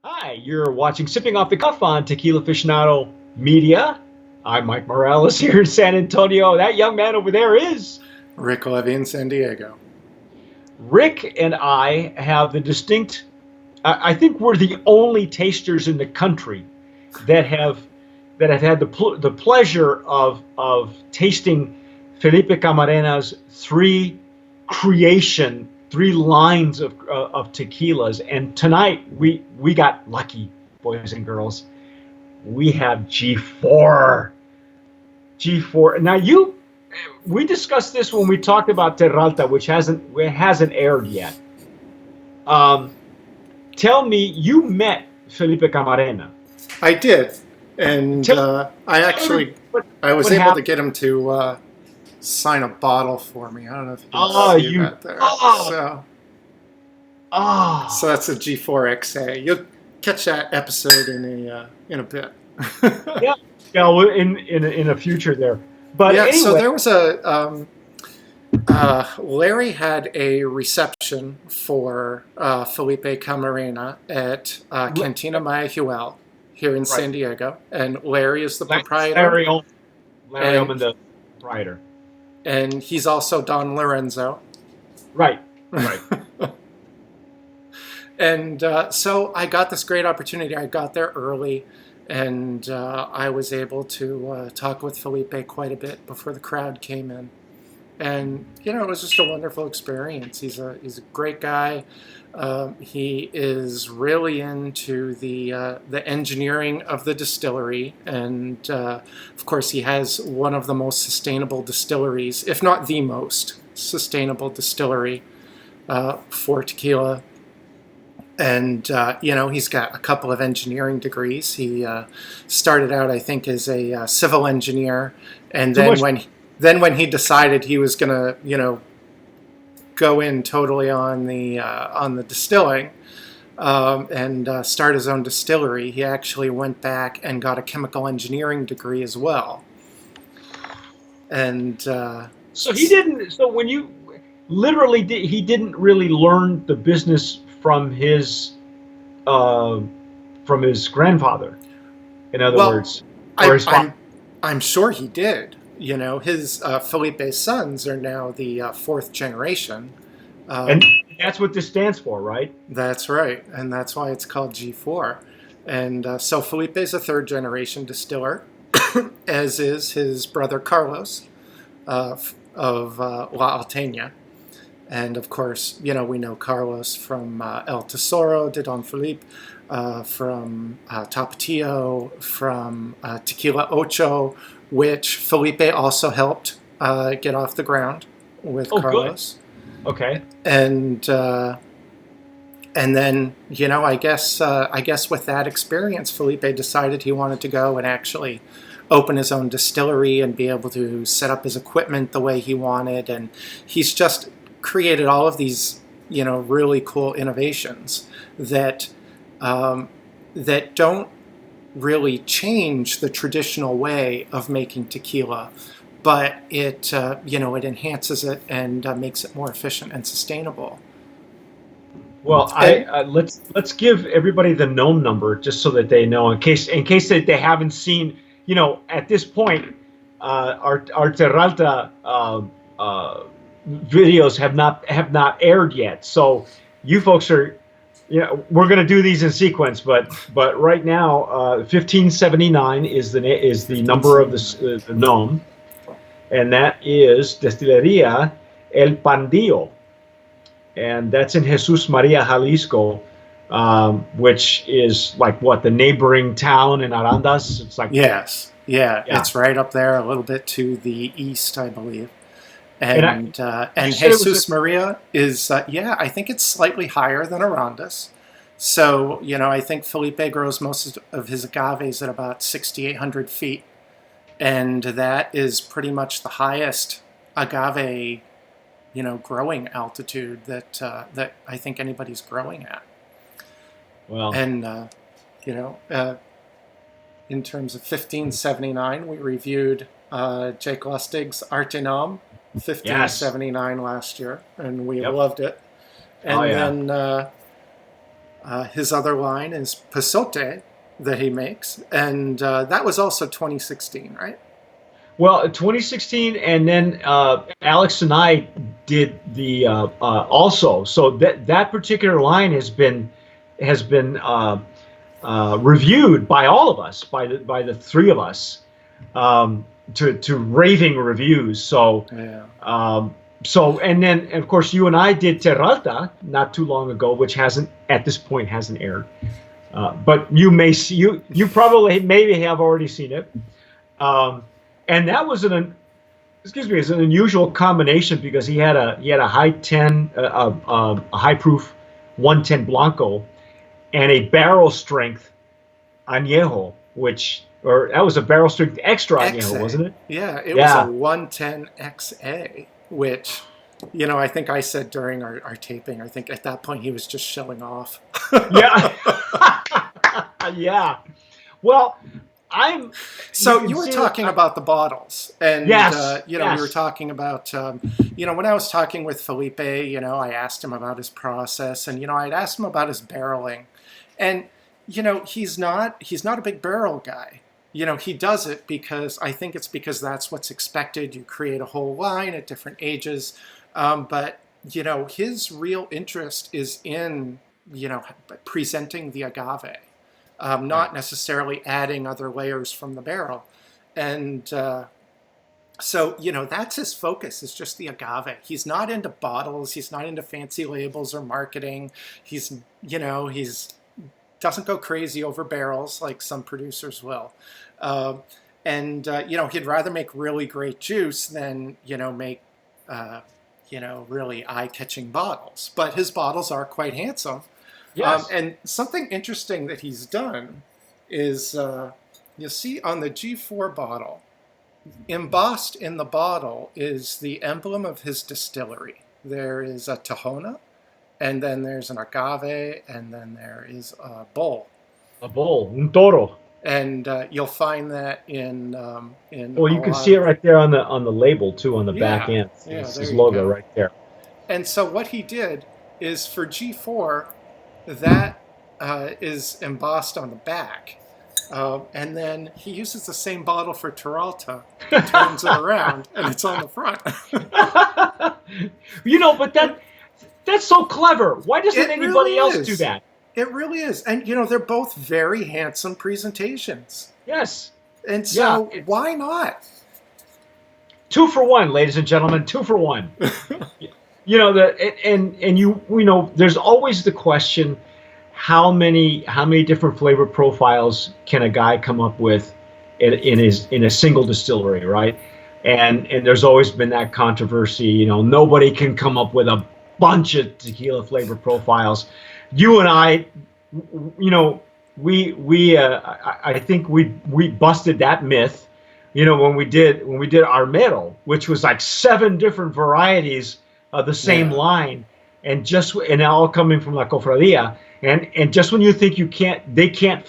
Hi, you're watching Sipping Off the Cuff on Tequila Aficionado Media. I'm Mike Morales here in San Antonio. That young man over there is Rick Levy in San Diego. Rick, and I have the distinct. I think we're the only tasters in the country that have had the pleasure of tasting Felipe Camarena's three lines of tequilas. And tonight we got lucky, boys and girls. We have G4. G4. Now we discussed this when we talked about Terralta, which hasn't aired yet. Um, Tell me, you met Felipe Camarena. I did, and Tell, I tell everybody actually I was what able to happened. get him to sign a bottle for me. I don't know if you can Oh, see you. that there. Oh, So oh. that's a G4XA. You'll catch that episode in a bit. Yeah, yeah. Well, in a future there, but Yeah. So anyway, there was Larry had a reception for Felipe Camarena at Cantina Maya Huel here in right. San Diego, and Larry is the proprietor, Larry Oman, Larry and Oman, the writer. he's also Don Lorenzo. Right, right. And so I got this great opportunity. I got there early, and I was able to talk with Felipe quite a bit before the crowd came in. And it was just a wonderful experience. He's a great guy. He is really into the engineering of the distillery, and of course, he has one of the most sustainable distilleries, if not the most sustainable distillery for tequila. And he's got a couple of engineering degrees. He started out, I think, as a civil engineer, and Too much. then when he decided he was going to, go in totally on the distilling and start his own distillery, he actually went back and got a chemical engineering degree as well. And So he didn't. So when you literally he didn't really learn the business uh, from his grandfather. In other well, words, or I, his father. I'm sure he did. His Felipe's sons are now the fourth generation. And Um, that's what this stands for, right? that's right, and that's why it's called G4. And so Felipe's a third generation distiller, as is his brother Carlos of La Alteña. And of course, we know Carlos from El Tesoro de Don Felipe, from Tapatio, from Tequila Ocho, which Felipe also helped get off the ground with Oh, good. Carlos. Okay. And then I guess with that experience, Felipe decided he wanted to go and actually open his own distillery and be able to set up his equipment the way he wanted. And he's just created all of these really cool innovations that that don't really change the traditional way of making tequila, but it enhances it and makes it more efficient and sustainable. Well, I And let's give everybody the known number just so that they know in case that they haven't seen. At this point, our Terralta uh, videos have not aired yet. So you folks are, we're going to do these in sequence, but right now, 1579 is the number of the gnome, and that is Destilería El Pandillo, and that's in Jesus Maria, Jalisco, which is like what, the neighboring town in Arandas. It's like, yes, yeah, yeah, it's right up there, a little bit to the east, I believe. and you And said it was Jesus Maria is yeah, I think it's slightly higher than Arandas. So I think Felipe grows most of his agaves at about 6,800 feet, and that is pretty much the highest agave growing altitude that I think anybody's growing at. well, And you know, uh, in terms of 1579, we reviewed Jake Lustig's Artenom yes, 1579 last year, and we yep, loved it. oh And yeah, then His other line is Pasote that he makes, and that was also 2016, right? Well, 2016, and then Alex and I did the also. So that particular line has been reviewed by all of us, by the three of us, to raving reviews. So Yeah. and then of course you and I did Terralta not too long ago, which at this point hasn't aired. But you may see, you probably maybe have already seen it. And that was it's an unusual combination because he had a high 10 a high proof 110 Blanco and a barrel strength añejo, or that was a barrel strength extra añejo, wasn't it? Yeah, it was a 110 XA, which, I think I said during our taping, I think at that point he was just showing off. Yeah. Yeah. Well, So you were talking about the bottles, and yes, we were talking about when I was talking with Felipe, I asked him about his process, and I'd asked him about his barreling, and he's not a big barrel guy. He does it because I think it's because that's what's expected. You create a whole line at different ages, but his real interest is in presenting the agave. Not necessarily adding other layers from the barrel. And so, that's his focus, is just the agave. He's not into bottles. He's not into fancy labels or marketing. He's doesn't go crazy over barrels like some producers will. He'd rather make really great juice than, make, really eye-catching bottles. But his bottles are quite handsome. Yes. And something interesting that he's done is, you'll see on the G4 bottle, embossed in the bottle is the emblem of his distillery. There is a Tahona, and then there's an agave, and then there is a bull. A bull, un toro. And you'll find that in. Well, you can see it right there on the label too, on the back end. It's his logo right there. And so what he did is for G4. That is embossed on the back. And then he uses the same bottle for Terralta, turns it around, and it's on the front. But that's so clever. Why doesn't anybody else do that? It really is. And, they're both very handsome presentations. Yes. And so why not? 2 for 1, ladies and gentlemen, 2 for 1. There's always the question, how many different flavor profiles can a guy come up with in a single distillery, right? And there's always been that controversy. Nobody can come up with a bunch of tequila flavor profiles. You and I, I think we busted that myth. When we did Armero, which was like 7 different varieties of the same line, and all coming from La Cofradia, and just when you think they can't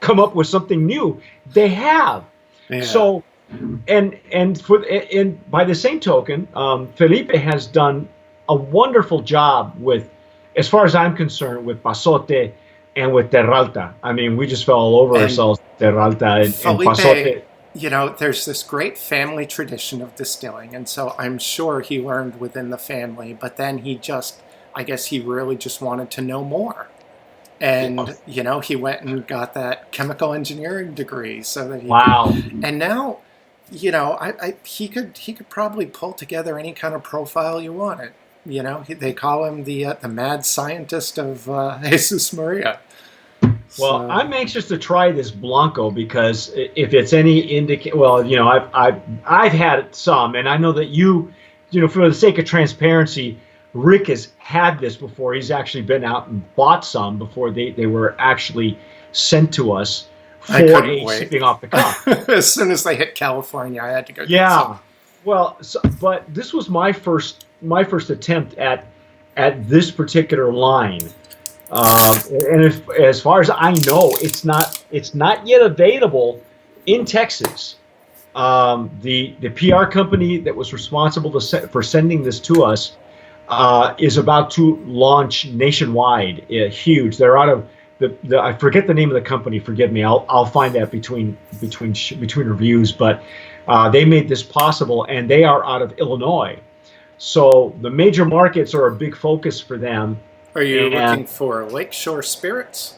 come up with something new, they have. Yeah. So, and by the same token, Felipe has done a wonderful job with, as far as I'm concerned, with Pasote and with Terralta. I mean, we just fell all over ourselves with Terralta and Pasote. There's this great family tradition of distilling, and so I'm sure he learned within the family, but then I guess he really just wanted to know more. And, he went and got that chemical engineering degree so that he could, and now, he could probably pull together any kind of profile you wanted. They call him the mad scientist of Jesus Maria. Well, I'm anxious to try this Blanco because if it's any I've had some, and I know that for the sake of transparency, Rick has had this before. He's actually been out and bought some before they were actually sent to us for shipping off the cuff. As soon as they hit California, I had to go. Yeah, get some. Well, but this was my first attempt at this particular line. And as far as I know, it's not yet available in Texas. The PR company that was responsible for sending this to us is about to launch nationwide. Huge. They're out of I forget the name of the company. Forgive me. I'll find that between reviews. But they made this possible, and they are out of Illinois. So the major markets are a big focus for them, Are you and looking for Lakeshore Spirits?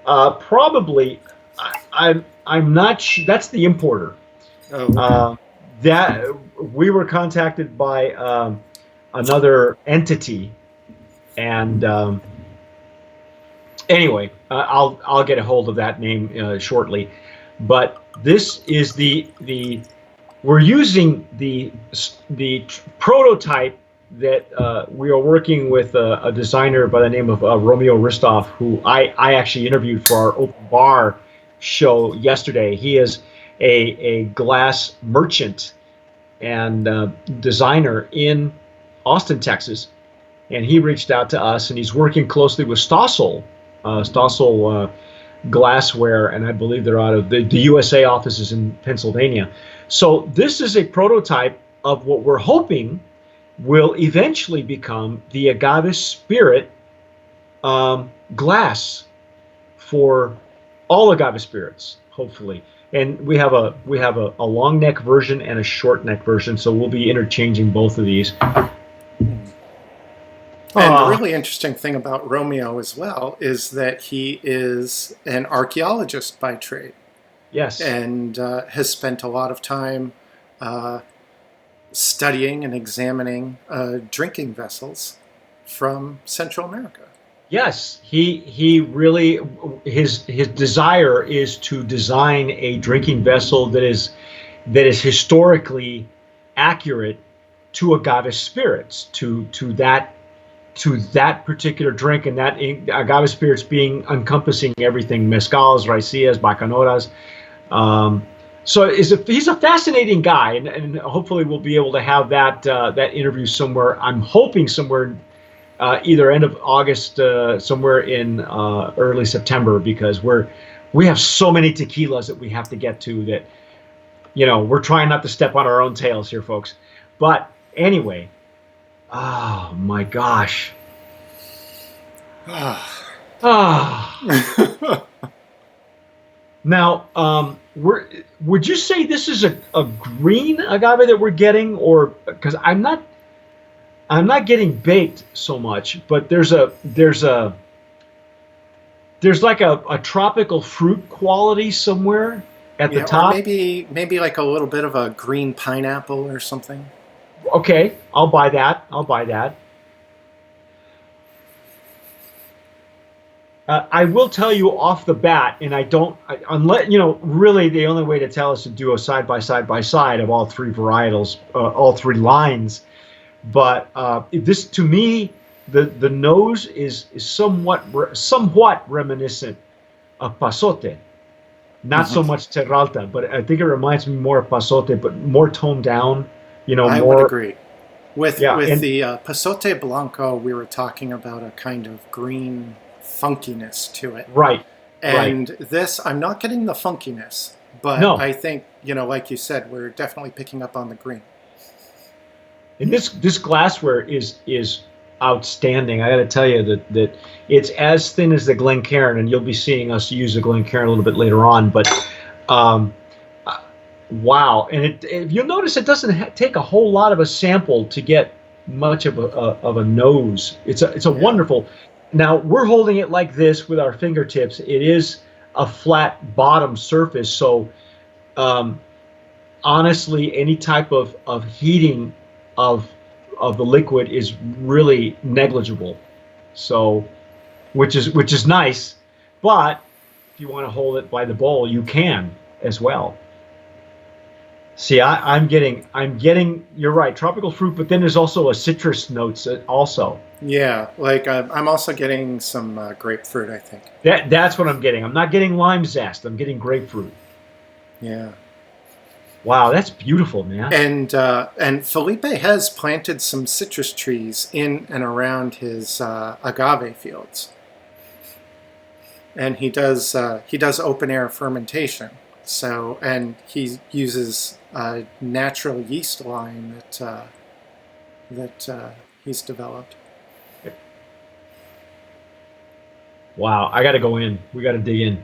probably I'm not. That's the importer. Oh, okay. Uh, that we were contacted by another entity, and anyway, I'll get a hold of that name shortly. But this is the we're using the prototype that we are working with a designer by the name of Romeo Ristov, who I actually interviewed for our open bar show yesterday. He is a glass merchant and designer in Austin, Texas, and he reached out to us, and he's working closely with Stossel Glassware, and I believe they're out of the USA offices in Pennsylvania. So this is a prototype of what we're hoping will eventually become the agave spirit glass for all agave spirits, hopefully. And we have a long neck version and a short neck version, so we'll be interchanging both of these. And the really interesting thing about Romeo as well is that he is an archaeologist by trade. Yes. And has spent a lot of time studying and examining drinking vessels from Central America. Yes, he really his desire is to design a drinking vessel that is historically accurate to agave spirits, to that particular drink, and that agave spirits being encompassing everything: mezcals, raicillas, bacanoras. So he's a fascinating guy, and hopefully we'll be able to have that interview somewhere. I'm hoping somewhere either end of August, somewhere in early September, because we have so many tequilas that we have to get to that, we're trying not to step on our own tails here, folks. But anyway, oh my gosh. Now, would you say this is a green agave that we're getting, or because I'm not getting baked so much, but there's like a tropical fruit quality somewhere at the top. Or maybe like a little bit of a green pineapple or something. Okay, I'll buy that. I will tell you off the bat, and unless really the only way to tell is to do a side by side of all three varietals, all three lines. But this, to me, the nose is somewhat reminiscent of Pasote, not so much Terralta, but I think it reminds me more of Pasote, but more toned down. I more. would agree. With and the Pasote Blanco, we were talking about a kind of green funkiness to it. Right. And this, I'm not getting the funkiness, but No. I think, like you said, we're definitely picking up on the green. And this glassware is outstanding. I got to tell you that it's as thin as the Glencairn, and you'll be seeing us use the Glencairn a little bit later on. But wow! And if you'll notice, it doesn't take a whole lot of a sample to get much of a nose. It's a wonderful. Now we're holding it like this with our fingertips. It is a flat bottom surface, so honestly, any type of heating of the liquid is really negligible. So, which is nice. But if you want to hold it by the bowl, you can as well. See, I'm getting. You're right, tropical fruit, but then there's also a citrus notes also. Yeah, like I'm also getting some grapefruit, I think. That's what I'm getting. I'm not getting lime zest. I'm getting grapefruit. Yeah. Wow, that's beautiful, man. And Felipe has planted some citrus trees in and around his agave fields, and he does open air fermentation. So, and he uses a natural yeast line that he's developed. Wow, I got to go in. We got to dig in.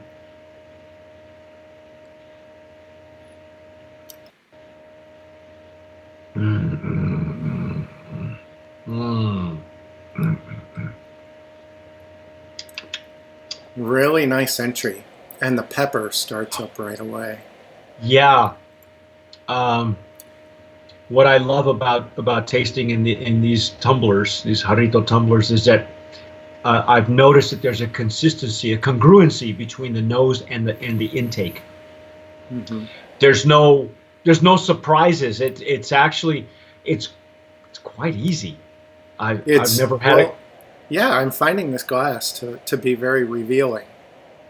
Mm, mm, mm. Really nice entry, and the pepper starts up right away. Yeah. Um, what I love about tasting in these tumblers, these jarrito tumblers, is that I've noticed that there's a consistency, a congruency between the nose and the intake. Mm-hmm. There's no surprises. It's actually it's quite easy. I've It's never had it. well, yeah. I'm finding this glass to be very revealing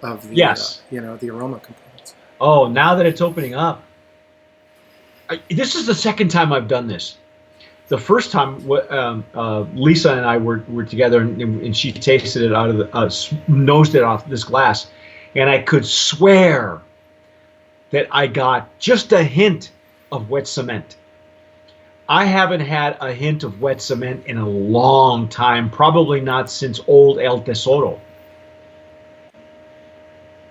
of the Yes. the aroma components. Oh, now that it's opening up, this is the second time I've done this. The first time, Lisa and I were together, and she tasted it out of nosed it off this glass, and I could swear that I got just a hint of wet cement. I haven't had a hint of wet cement in a long time, probably not since old El Tesoro.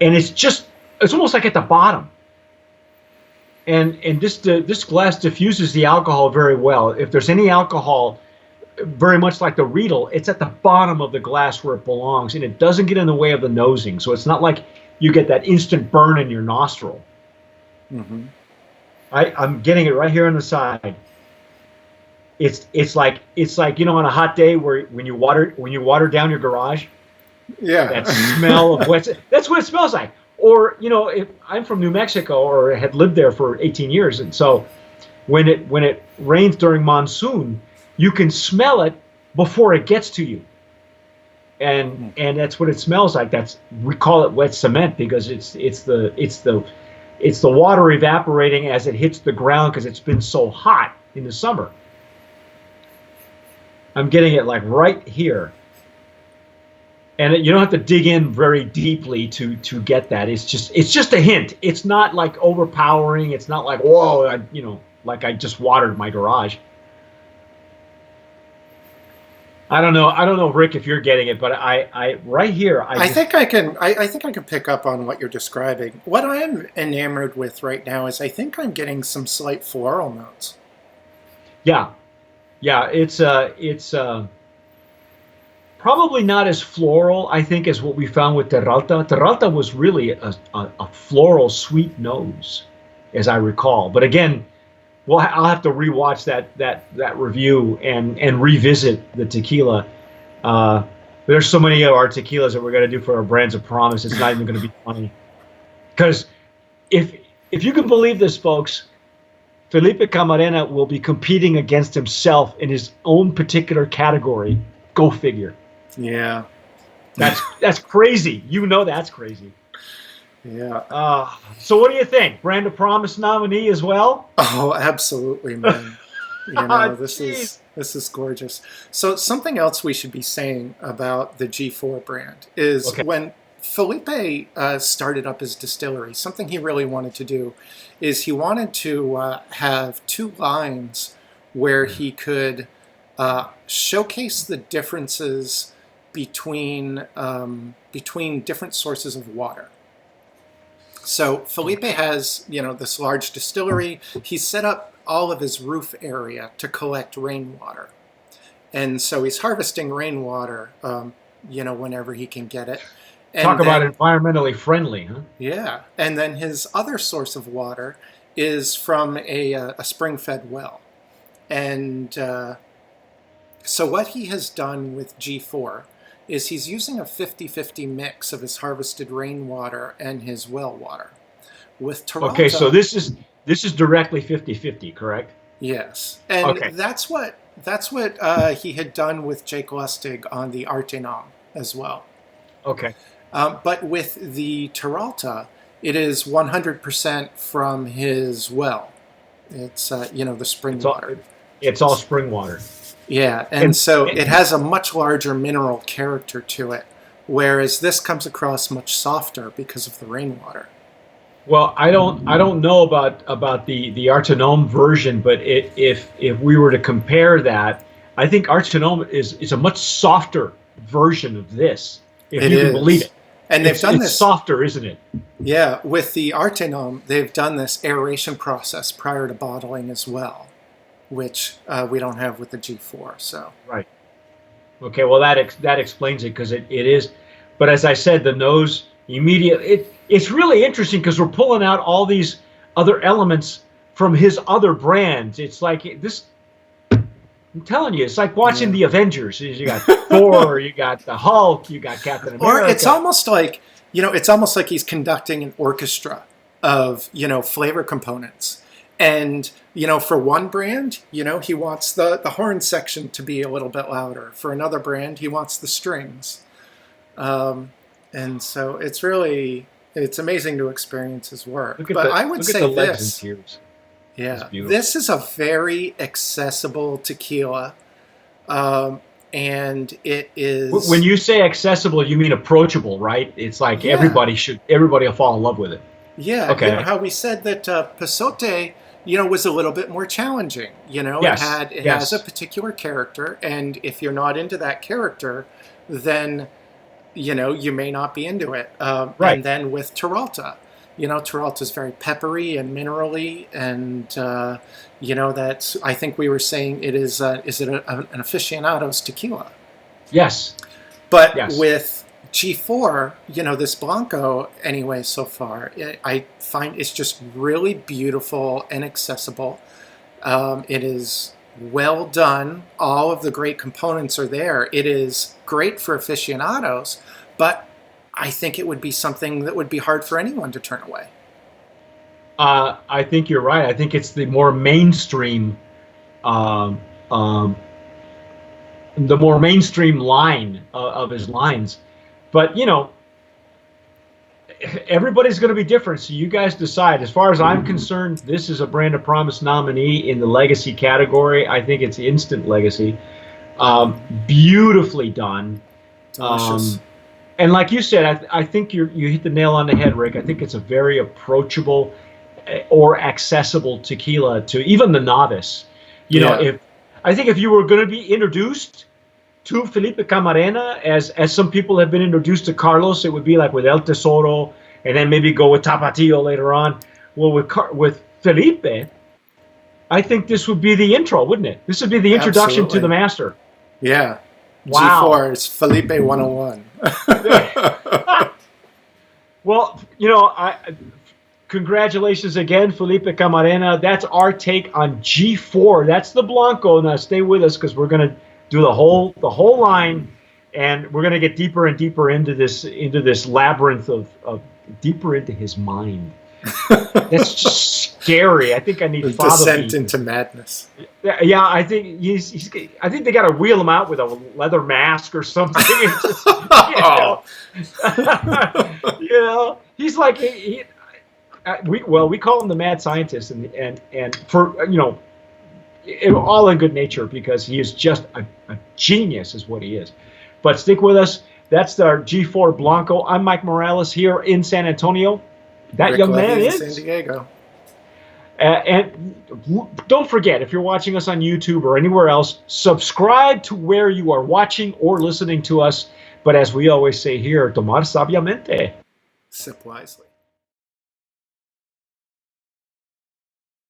And it's almost like at the bottom. And this glass diffuses the alcohol very well. If there's any alcohol, very much like the Riedel, it's at the bottom of the glass where it belongs, and it doesn't get in the way of the nosing. So it's not like you get that instant burn in your nostril. Mm-hmm. I'm getting it right here on the side. It's like on a hot day where when you water down your garage, Yeah. that smell of wet. That's what it smells like. Or if I'm from New Mexico or had lived there for 18 years, and so when it rains during monsoon, you can smell it before it gets to you, and that's what it smells like. We call it wet cement because it's the water evaporating as it hits the ground because it's been so hot in the summer. I'm getting it like right here. And you don't have to dig in very deeply to get that. It's just a hint. It's not like overpowering. It's not like, whoa, like I just watered my garage. I don't know, Rick, if you're getting it, but I right here. I think I can pick up on what you're describing. What I'm enamored with right now is I think I'm getting some slight floral notes. Yeah, it's probably not as floral, I think, as what we found with Terralta. Terralta was really a floral sweet nose, as I recall. But again, I'll have to rewatch that review and revisit the tequila. There's so many of our tequilas that we're going to do for our brands of promise. It's not even going to be funny. Because if you can believe this, folks, Felipe Camarena will be competing against himself in his own particular category. Go figure. Yeah. That's crazy. That's crazy. Yeah. So what do you think? Brand of Promise nominee as well? Oh, absolutely, man. This is gorgeous. So something else we should be saying about the G4 brand is when Felipe started up his distillery, something he really wanted to do is he wanted to have two lines where he could showcase the differences between different sources of water. So Felipe has, this large distillery. He set up all of his roof area to collect rainwater. And so he's harvesting rainwater, whenever he can get it. And Talk about environmentally friendly, huh? Yeah. And then his other source of water is from a spring-fed well. And so what he has done with G4 is he's using a 50-50 mix of his harvested rainwater and his well water. With Terralta, okay, so this is directly 50-50, correct? Yes, and that's what he had done with Jake Lustig on the Artenom as well. Okay. But with the Terralta, it is 100% from his well. It's the spring water. It's all spring water. Yeah, and so it has a much larger mineral character to it, whereas this comes across much softer because of the rainwater. Well, I don't know about the Artenom version, but if we were to compare that, I think Archenome is a much softer version of this, if It you can believe is. it. And they've done It's this, softer, isn't it? yeah, with the Artenome, they've done this aeration process prior to bottling as well, which we don't have with the G4. So Right. Okay. Well, that explains it because it is. But as I said, the nose it's really interesting because we're pulling out all these other elements from his other brands. It's like this. I'm telling you, it's like watching yeah. the Avengers. You got Thor, you got the Hulk, you got Captain Or it's America. almost like, it's almost like he's conducting an orchestra of, flavor components. And, for one brand, he wants the horn section to be a little bit louder. For another brand, he wants the strings. And so it's amazing to experience his work. But I would say this. Yeah, this is a very accessible tequila. And it is. When you say accessible, you mean approachable, right? It's like Yeah. everybody will fall in love with it. Yeah, Okay. how we said that Pasote, was a little bit more challenging. Yes, It yes. has a particular character, and if you're not into that character, then you may not be into it. Right. And then with Terralta, Terralta's very peppery and minerally, and that's, I think we were saying it is an aficionado's tequila. Yes. But Yes. with G4, this Blanco, anyway, so far, I find it's just really beautiful and accessible. It is well done. All of the great components are there. It is great for aficionados, but I think it would be something that would be hard for anyone to turn away. I think you're right. I think it's the more mainstream, um, um, line of his lines. But everybody's going to be different. So you guys decide. As far as I'm concerned, this is a Brand of Promise nominee in the legacy category. I think it's instant legacy. Beautifully done. Delicious. And like you said, I think you hit the nail on the head, Rick. I think it's a very approachable or accessible tequila to even the novice. I think if you were going to be introduced to Felipe Camarena, as some people have been introduced to Carlos, it would be like with El Tesoro, and then maybe go with Tapatio later on. Well, with Felipe, I think this would be the intro, wouldn't it? This would be the introduction Absolutely. to the master. Yeah. Wow. G4 is Felipe 101. Well, congratulations again, Felipe Camarena. That's our take on G4. That's the Blanco. Now stay with us because we're going to do the whole line, and we're going to get deeper and deeper into this labyrinth of deeper into his mind. That's just scary. I think I need Father Descent into madness. Yeah, I think I think they got to wheel him out with a leather mask or something. He's like we call him the mad scientist, and for all in good nature because he is just a genius, is what he is. But stick with us. That's our G4 Blanco. I'm Mike Morales here in San Antonio. That Rick young Levy man in is San Diego. And don't forget, if you're watching us on YouTube or anywhere else, subscribe to where you are watching or listening to us. But as we always say here, tomar sabiamente. Sip wisely.